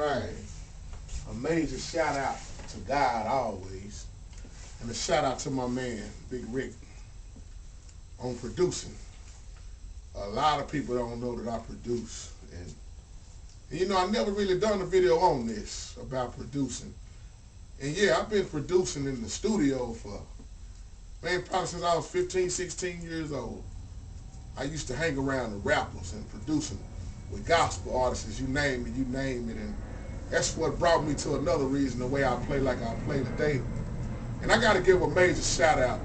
right. A major shout out to God always. And a shout out to my man, Big Rick, on producing. A lot of people don't know that I produce. And you know, I never really done a video on this about producing. And yeah, I've been producing in the studio for, man, probably since I was 15, 16 years old. I used to hang around the rappers and producing with gospel artists, you name it, you name it. And that's what brought me to another reason, the way I play like I play today. And I got to give a major shout out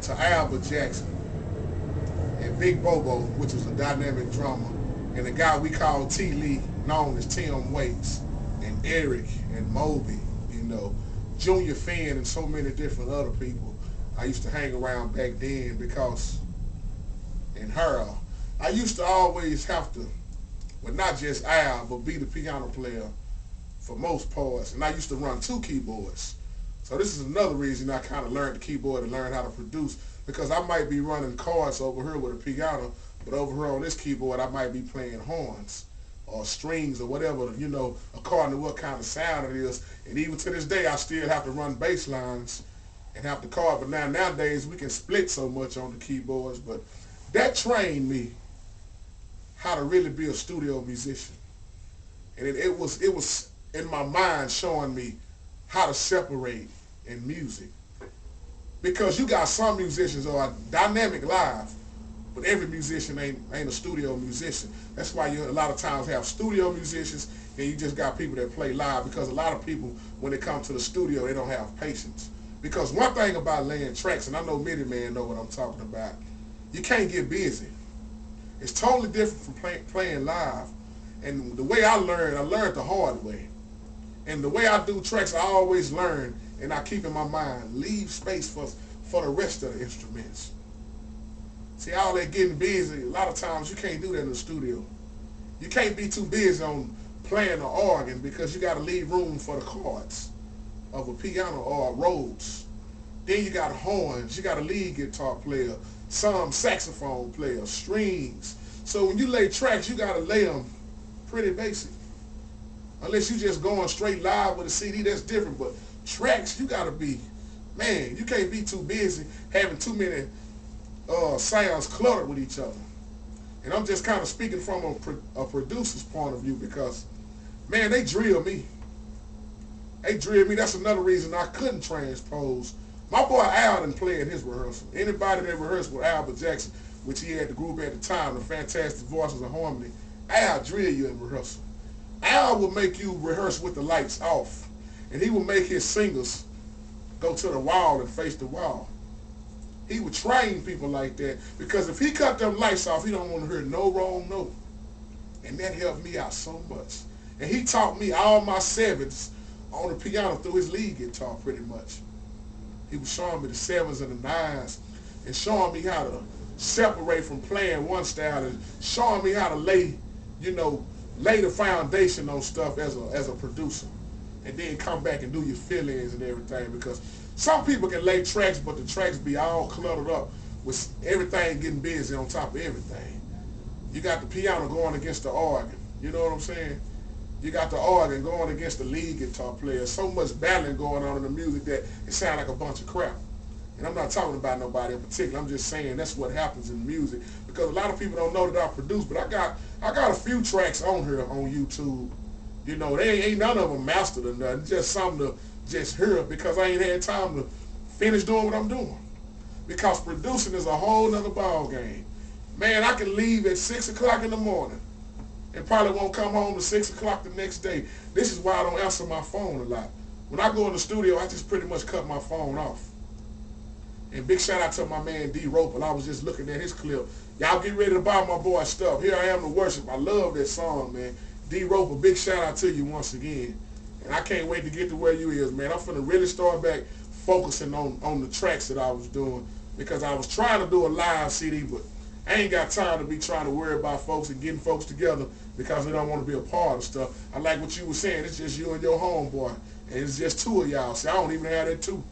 to Albert Jackson and Big Bobo, which was a dynamic drummer, and the guy we call T. Lee, known as Tim Waits, and Eric and Moby, you know, Junior Finn and so many different other people I used to hang around back then because, and Harold, I used to always have to, well, not just Al, but be the piano player for most parts. And I used to run two keyboards. So this is another reason I kind of learned the keyboard and learned how to produce, because I might be running chords over here with a piano, but over here on this keyboard I might be playing horns or strings or whatever, you know, according to what kind of sound it is. And even to this day I still have to run bass lines and have the chord, but nowadays we can split so much on the keyboards. But that trained me how to really be a studio musician. And it was in my mind showing me how to separate in music. Because you got some musicians who are dynamic live, but every musician ain't a studio musician. That's why you a lot of times have studio musicians and you just got people that play live, because a lot of people, when they come to the studio, they don't have patience. Because one thing about laying tracks, and I know many men know what I'm talking about, you can't get busy. It's totally different from playing live. And the way I learned the hard way. And the way I do tracks, I always learn, and I keep in my mind, leave space for the rest of the instruments. See, all that getting busy, a lot of times you can't do that in the studio. You can't be too busy on playing the organ, because you got to leave room for the chords of a piano or Rhodes. Then you got horns, you got a lead guitar player, some saxophone player, strings. So when you lay tracks, you got to lay them pretty basic. Unless you just going straight live with a CD, that's different. But tracks, you got to be, man, you can't be too busy having too many sounds cluttered with each other. And I'm just kind of speaking from a producer's point of view, because, man, they drill me. They drill me. That's another reason I couldn't transpose. My boy Al didn't play in his rehearsal. Anybody that rehearsed with Albert Jackson, which he had the group at the time, the Fantastic Voices of Harmony, Al drill you in rehearsal. Al will make you rehearse with the lights off, and he will make his singers go to the wall and face the wall. He would train people like that, because if he cut them lights off, he don't want to hear no wrong note. And that helped me out so much. And he taught me all my sevens on the piano through his lead guitar pretty much. He was showing me the sevens and the nines and showing me how to separate from playing one style and showing me how to lay, you know, lay the foundation on stuff as a producer, and then come back and do your fill-ins and everything. Because some people can lay tracks, but the tracks be all cluttered up with everything getting busy on top of everything. You got the piano going against the organ, you know what I'm saying? You got the organ going against the lead guitar player. So much battling going on in the music that it sounds like a bunch of crap. And I'm not talking about nobody in particular. I'm just saying that's what happens in music. Because a lot of people don't know that I produce, but I got a few tracks on here on YouTube. You know, they ain't none of them mastered or nothing. Just something to just hear, because I ain't had time to finish doing what I'm doing. Because producing is a whole nother ball game. Man, I can leave at 6 o'clock in the morning and probably won't come home to 6 o'clock the next day. This is why I don't answer my phone a lot. When I go in the studio, I just pretty much cut my phone off. And big shout out to my man D. Roper. I was just looking at his clip. Y'all get ready to buy my boy stuff. Here I am to worship. I love that song, man. D. Roper, big shout out to you once again. And I can't wait to get to where you is, man. I'm finna really start back focusing on the tracks that I was doing, because I was trying to do a live CD, but I ain't got time to be trying to worry about folks and getting folks together because they don't want to be a part of stuff. I like what you were saying. It's just you and your homeboy, and it's just two of y'all. See, I don't even have that two.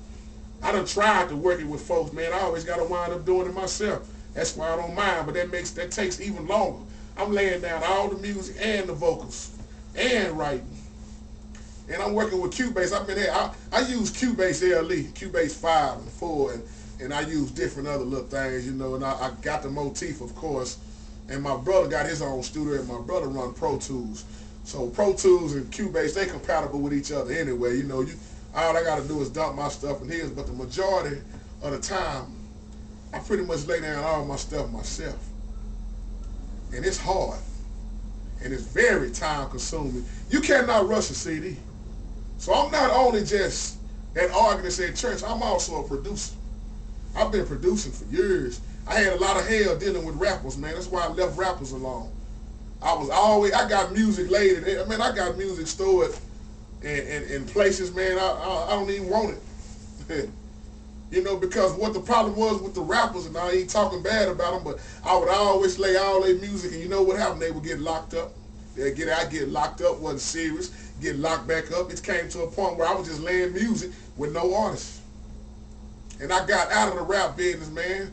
I done tried to work it with folks, man. I always got to wind up doing it myself. That's why I don't mind, but that takes even longer. I'm laying down all the music and the vocals and writing. And I'm working with Cubase. I've been there. I use Cubase LE, Cubase 5 and 4, and I use different other little things, you know, and I got the motif, of course. And my brother got his own studio, and my brother run Pro Tools. So Pro Tools and Cubase, they compatible with each other anyway. You know, all I got to do is dump my stuff in his, but the majority of the time, I pretty much lay down all my stuff myself. And it's hard. And it's very time consuming. You cannot rush a CD. So I'm not only just an organist at church, I'm also a producer. I've been producing for years. I had a lot of hell dealing with rappers, man. That's why I left rappers alone. I got music laid, I got music stored in places, man, I don't even want it. You know, because what the problem was with the rappers, and I ain't talking bad about them, but I would always lay all their music, and you know what happened? They would get locked up. I'd get locked up, wasn't serious, get locked back up. It came to a point where I was just laying music with no artist. And I got out of the rap business, man.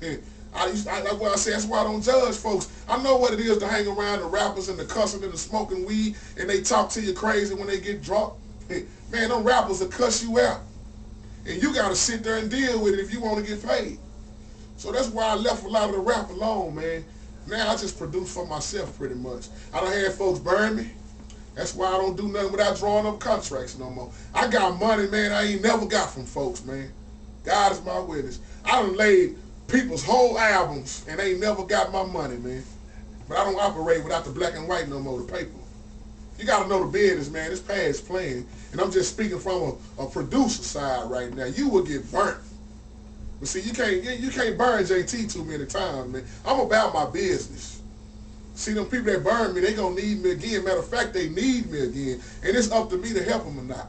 That's why I don't judge folks. I know what it is to hang around the rappers and the cussing and the smoking weed, and they talk to you crazy when they get drunk. Man, them rappers will cuss you out. And you got to sit there and deal with it if you want to get paid. So that's why I left a lot of the rap alone, man. Now I just produce for myself pretty much. I done had folks burn me. That's why I don't do nothing without drawing up contracts no more. I got money, man, I ain't never got from folks, man. God is my witness. I done laid people's whole albums and they ain't never got my money, man. But I don't operate without the black and white no more, the paper. You got to know the business, man. It's past playing. And I'm just speaking from a producer side right now. You will get burnt. But see, you can't burn JT too many times, man. I'm about my business. See, them people that burn me, they going to need me again. Matter of fact, they need me again. And it's up to me to help them or not.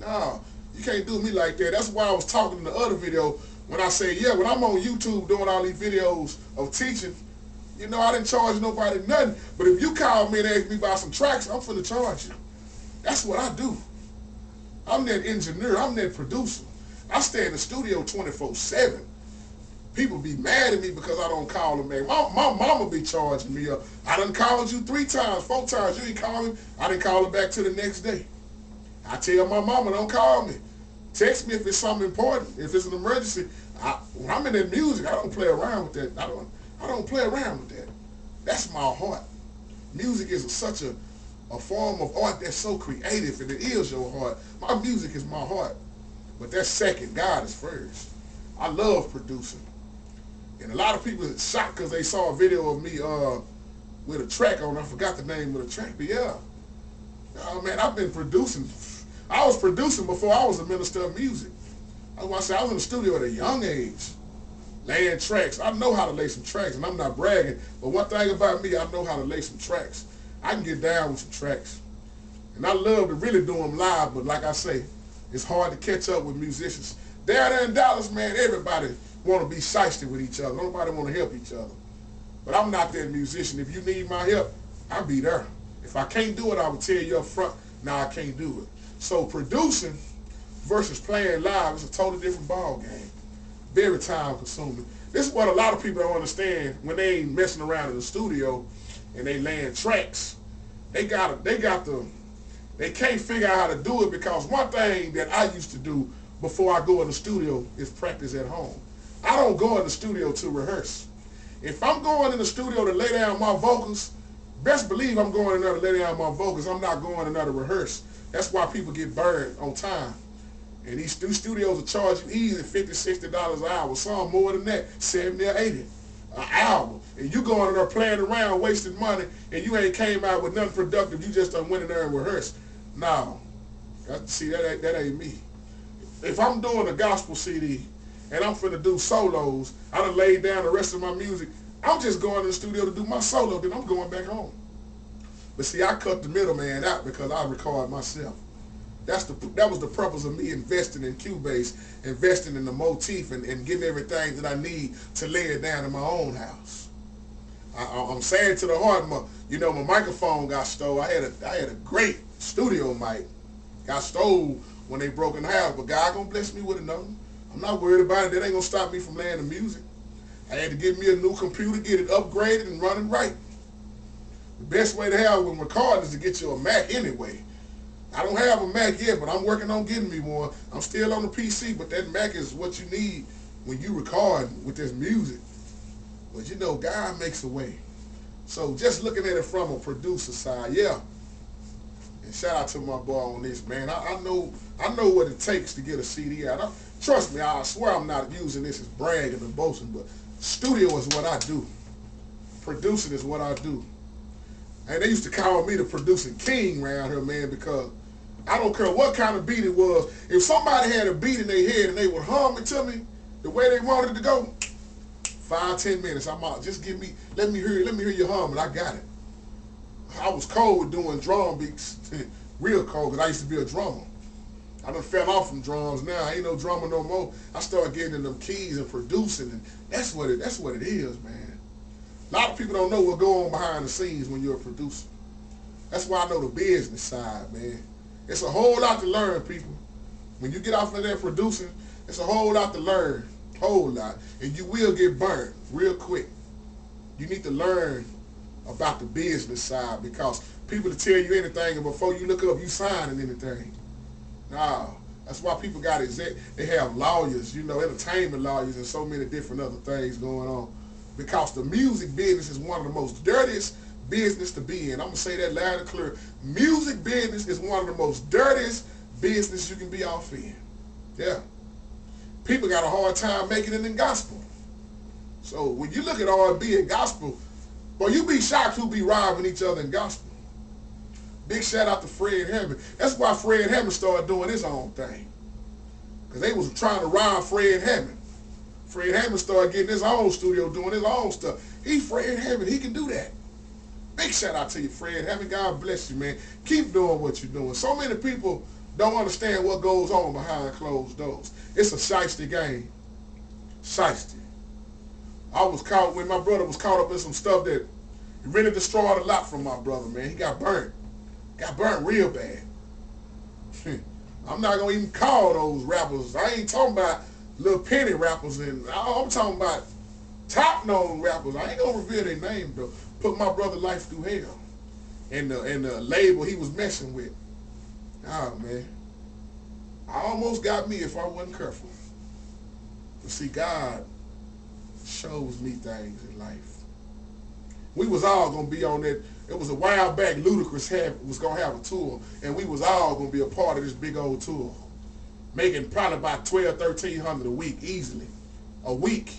No, you can't do me like that. That's why I was talking in the other video when I say, yeah, when I'm on YouTube doing all these videos of teaching, you know, I didn't charge nobody nothing. But if you call me and ask me about some tracks, I'm finna charge you. That's what I do. I'm that engineer. I'm that producer. I stay in the studio 24/7. People be mad at me because I don't call them, man. My mama be charging me up. I done called you 3 times, 4 times. You ain't call me. I didn't call her back to the next day. I tell my mama, don't call me. Text me if it's something important. If it's an emergency. When I'm in that music, I don't play around with that. I don't play around with that. That's my heart. Music is such a form of art that's so creative, and it is your heart. My music is my heart. But that's second. God is first. I love producing. And a lot of people are shocked because they saw a video of me with a track on. I forgot the name of the track, but yeah. Man, I've been producing. I was producing before I was a minister of music. I was in the studio at a young age, laying tracks. I know how to lay some tracks, and I'm not bragging, but one thing about me, I know how to lay some tracks. I can get down with some tracks. And I love to really do them live, but like I say, it's hard to catch up with musicians. Down there in Dallas, man, everybody want to be shiesty with each other. Nobody want to help each other. But I'm not that musician. If you need my help, I'll be there. If I can't do it, I will tell you up front, no, I can't do it. So producing versus playing live is a totally different ball game. Very time consuming. This is what a lot of people don't understand when they ain't messing around in the studio and they laying tracks. They can't figure out how to do it because one thing that I used to do before I go in the studio is practice at home. I don't go in the studio to rehearse. If I'm going in the studio to lay down my vocals, best believe I'm going in there to lay down my vocals. I'm not going in there to rehearse. That's why people get burned on time. And these studios will charge you easy $50, $60 an hour. Some more than that, 70 or 80 an hour. And you going in there playing around, wasting money, and you ain't came out with nothing productive. You just done went in there and rehearsed. No. See, that ain't me. If I'm doing a gospel CD and I'm finna do solos, I done laid down the rest of my music, I'm just going to the studio to do my solo, then I'm going back home. But see, I cut the middleman out because I record myself. That was the purpose of me investing in Cubase, investing in the motif, and getting everything that I need to lay it down in my own house. I'm saying to the heart, my microphone got stole. I had a great studio mic. Got stole when they broke in the house, but God gonna bless me with another one. I'm not worried about it. That ain't gonna stop me from laying the music. I had to get me a new computer, get it upgraded and running right. The best way to have when recording is to get you a Mac anyway. I don't have a Mac yet, but I'm working on getting me one. I'm still on the PC, but that Mac is what you need when you record with this music. But you know, God makes a way. So just looking at it from a producer side, yeah. And shout out to my boy on this, man. I know what it takes to get a CD out. Trust me, I swear I'm not using this as bragging or boasting, but studio is what I do. Producing is what I do. And they used to call me the producing king around here, man, because I don't care what kind of beat it was. If somebody had a beat in their head and they would hum it to me the way they wanted it to go, 5-10 minutes, I'm out. Just let me hear you hum, and I got it. I was cold with doing drum beats, real cold, because I used to be a drummer. I done fell off from drums now. I ain't no drummer no more. I started getting in them keys and producing, and that's what it is, man. A lot of people don't know what goes on behind the scenes when you're a producer. That's why I know the business side, man. It's a whole lot to learn, people. When you get off of that producing, it's a whole lot to learn, whole lot. And you will get burnt real quick. You need to learn about the business side, because people will tell you anything, and before you look up, you signing anything. No, that's why people got they have lawyers, you know, entertainment lawyers and so many different other things going on. Because the music business is one of the most dirtiest business to be in. I'm going to say that loud and clear. Music business is one of the most dirtiest business you can be off in. Yeah. People got a hard time making it in gospel. So when you look at R&B and gospel, boy, you be shocked who be robbing each other in gospel. Big shout out to Fred Hammond. That's why Fred Hammond started doing his own thing. Because they was trying to rob Fred Hammond. Fred Hammond started getting his own studio, doing his own stuff. Fred Hammond, he can do that. Big shout out to you, Fred Hammond. God bless you, man. Keep doing what you're doing. So many people don't understand what goes on behind closed doors. It's a shiesty game. Shiesty. I was caught when my brother was caught up in some stuff that really destroyed a lot from my brother, man. He got burnt. Got burnt real bad. I'm not going to even call those rappers. I ain't talking about little penny rappers, and I'm talking about top-known rappers. I ain't going to reveal their name, though. Put my brother life through hell. And the label he was messing with. Oh, man. I almost got me if I wasn't careful. But see, God shows me things in life. We was all going to be on that. It was a while back, Ludacris was going to have a tour, and we was all going to be a part of this big old tour. Making probably about $1,200, $1,300 a week, easily. A week.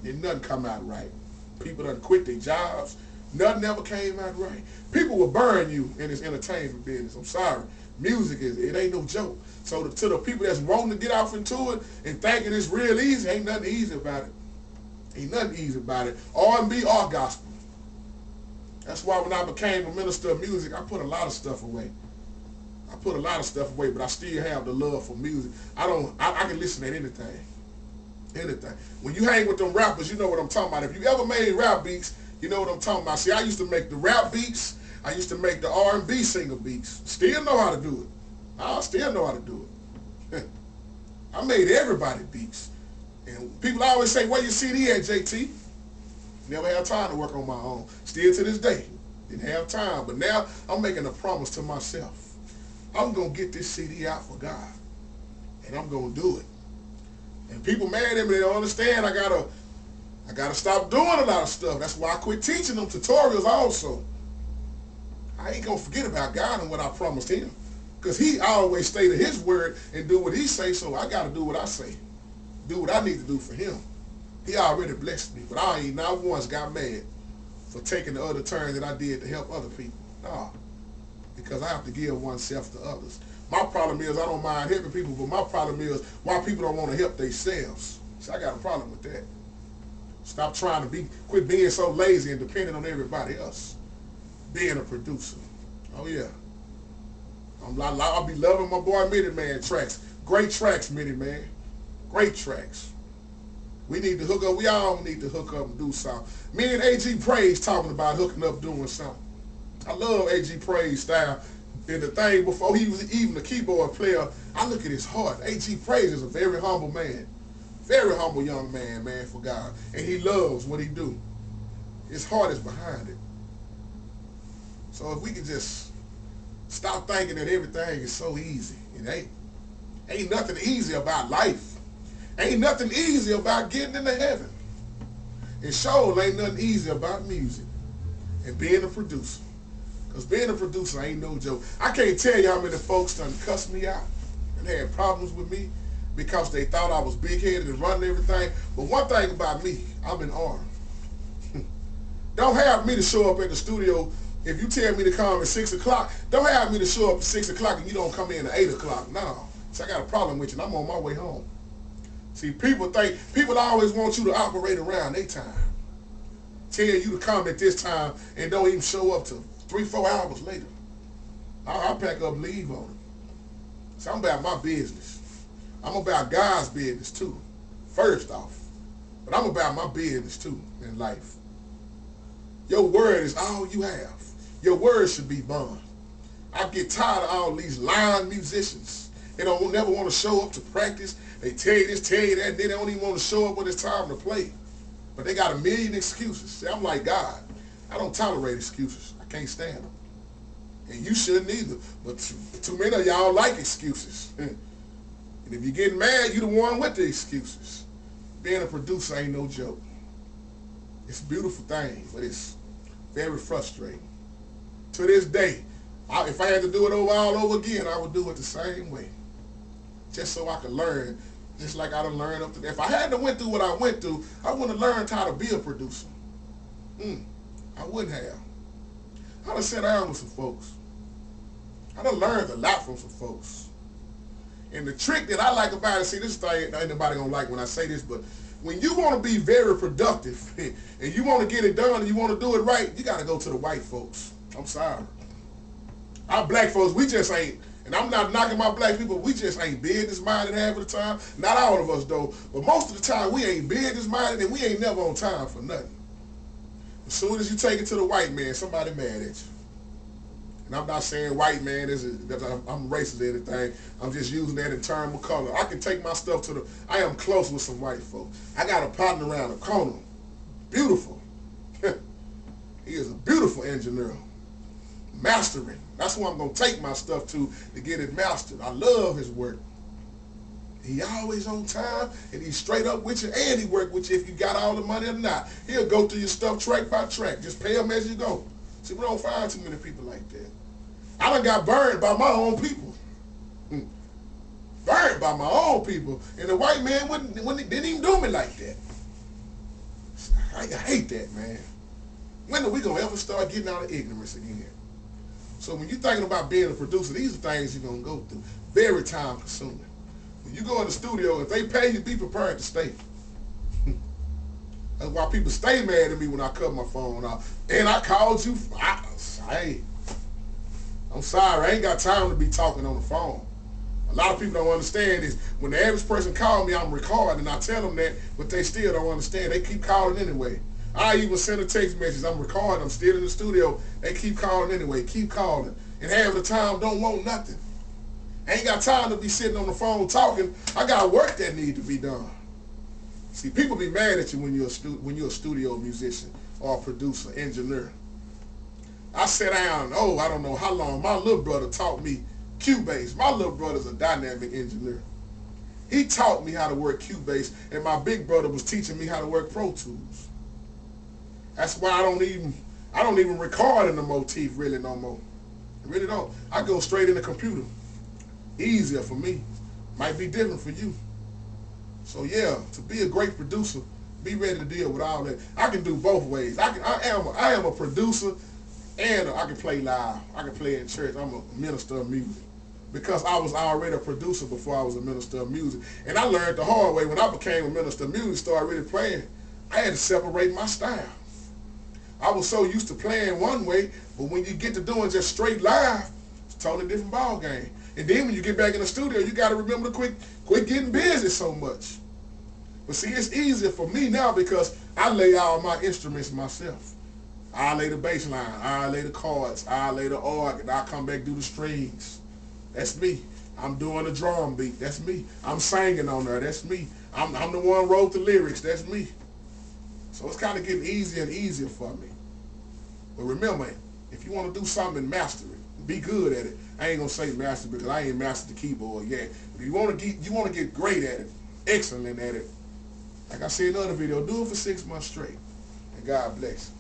Did nothing come out right. People done quit their jobs. Nothing ever came out right. People will burn you in this entertainment business. I'm sorry. Music it ain't no joke. So to the people that's wanting to get off into it and thinking it's real easy, ain't nothing easy about it. Ain't nothing easy about it. R&B or gospel. That's why when I became a minister of music, I put a lot of stuff away. I put a lot of stuff away, but I still have the love for music. I can listen to anything. Anything. When you hang with them rappers, you know what I'm talking about. If you ever made rap beats, you know what I'm talking about. See, I used to make the rap beats. I used to make the R&B singer beats. Still know how to do it. I still know how to do it. I made everybody beats. And people always say, where your CD at, JT? Never had time to work on my own. Still to this day. Didn't have time. But now I'm making a promise to myself. I'm going to get this CD out for God. And I'm going to do it. And people mad at me, they don't understand. I gotta stop doing a lot of stuff. That's why I quit teaching them tutorials also. I ain't gonna forget about God and what I promised him. Because he always stay to his word and do what he say, so I gotta do what I say. Do what I need to do for him. He already blessed me, but I ain't not once got mad for taking the other turn that I did to help other people. No. Because I have to give oneself to others. My problem is I don't mind helping people, but my problem is why people don't want to help themselves. So I got a problem with that. Stop trying to quit being so lazy and dependent on everybody else. Being a producer. Oh yeah. I'll be loving my boy Mini Man tracks. Great tracks, Mini Man. Great tracks. We need to hook up. We all need to hook up and do something. Me and A.G. Praise talking about hooking up doing something. I love A.G. Praise style. And the thing, before he was even a keyboard player, I look at his heart. A.G. Praise is a very humble man. Very humble young man, for God. And he loves what he do. His heart is behind it. So if we could just Stop thinking that everything is so easy. It ain't. Ain't nothing easy about life. Ain't nothing easy about getting into heaven. And sure ain't nothing easy about music and being a producer. Because being a producer ain't no joke. I can't tell you how many folks done cussed me out and had problems with me because they thought I was big-headed and running everything. But one thing about me, I'm in arm. Don't have me to show up at the studio. If you tell me to come at 6 o'clock, don't have me to show up at 6 o'clock and you don't come in at 8 o'clock. No. So I got a problem with you and I'm on my way home. See, people always want you to operate around their time. Tell you to come at this time and don't even show up till 3-4 hours later. I'll pack up and leave on them. So I'm about my business. I'm about God's business too, first off. But I'm about my business too in life. Your word is all you have. Your word should be bond. I get tired of all these lying musicians. They don't never want to show up to practice. They tell you this, tell you that, and they don't even want to show up when it's time to play. But they got a million excuses. See, I'm like God. I don't tolerate excuses. I can't stand them. And you shouldn't either. But too many of y'all like excuses. And if you're getting mad, you're the one with the excuses. Being a producer ain't no joke. It's a beautiful thing, but it's very frustrating. To this day, if I had to do it all over again, I would do it the same way. Just so I could learn, just like I done learned up to. If I hadn't went through what I went through, I wouldn't have learned how to be a producer. I wouldn't have. I done sat down with some folks. I done learned a lot from some folks. And the trick that I like about it, see, this thing, ain't nobody gonna like when I say this, but when you want to be very productive and you want to get it done and you want to do it right, you got to go to the white folks. I'm sorry. Our black folks, we just ain't, and I'm not knocking my black people, we just ain't business-minded half of the time. Not all of us, though, but most of the time we ain't business-minded and we ain't never on time for nothing. As soon as you take it to the white man, somebody mad at you. And I'm not saying white man I'm racist or anything. I'm just using that in terms of color. I can take my stuff to I am close with some white folks. I got a partner around the corner. Beautiful. He is a beautiful engineer. Mastering. That's who I'm going to take my stuff to get it mastered. I love his work. He always on time, and he's straight up with you, and he work with you if you got all the money or not. He'll go through your stuff track by track. Just pay him as you go. See, we don't find too many people like that. I done got burned by my own people. Burned by my own people. And the white man didn't even do me like that. I hate that, man. When are we going to ever start getting out of ignorance again? So when you're thinking about being a producer, these are things you're going to go through. Very time consuming. When you go in the studio, if they pay you, be prepared to stay. That's why people stay mad at me when I cut my phone off. And I called you. Hey, I'm sorry. I ain't got time to be talking on the phone. A lot of people don't understand this. When the average person calls me, I'm recording, and I tell them that, but they still don't understand. They keep calling anyway. I even send a text message. I'm recording. I'm still in the studio. They keep calling anyway. Keep calling. And half the time don't want nothing. I ain't got time to be sitting on the phone talking. I got work that need to be done. See, people be mad at you when you're a studio musician or a producer, engineer. I sat down, I don't know how long. My little brother taught me Cubase. My little brother's a dynamic engineer. He taught me how to work Cubase, and my big brother was teaching me how to work Pro Tools. That's why I don't even record in the motif really no more. I really don't. I go straight in the computer. Easier for me. Might be different for you. So yeah, to be a great producer, be ready to deal with all that. I can do both ways. I am a producer, and I can play live. I can play in church. I'm a minister of music. Because I was already a producer before I was a minister of music. And I learned the hard way when I became a minister of music, started really playing. I had to separate my style. I was so used to playing one way, but when you get to doing just straight live, it's a totally different ball game. And then when you get back in the studio, you got to remember to quit getting busy so much. But see, it's easier for me now because I lay all my instruments myself. I lay the bass line, I lay the chords, I lay the organ, I come back do the strings. That's me. I'm doing the drum beat. That's me. I'm singing on there. That's me. I'm the one who wrote the lyrics. That's me. So it's kind of getting easier and easier for me. But remember, if you want to do something, master it. be good at it. I ain't gonna say master because I ain't mastered the keyboard yet. If you wanna get great at it, excellent at it, like I said in another video, do it for 6 months straight. And God bless.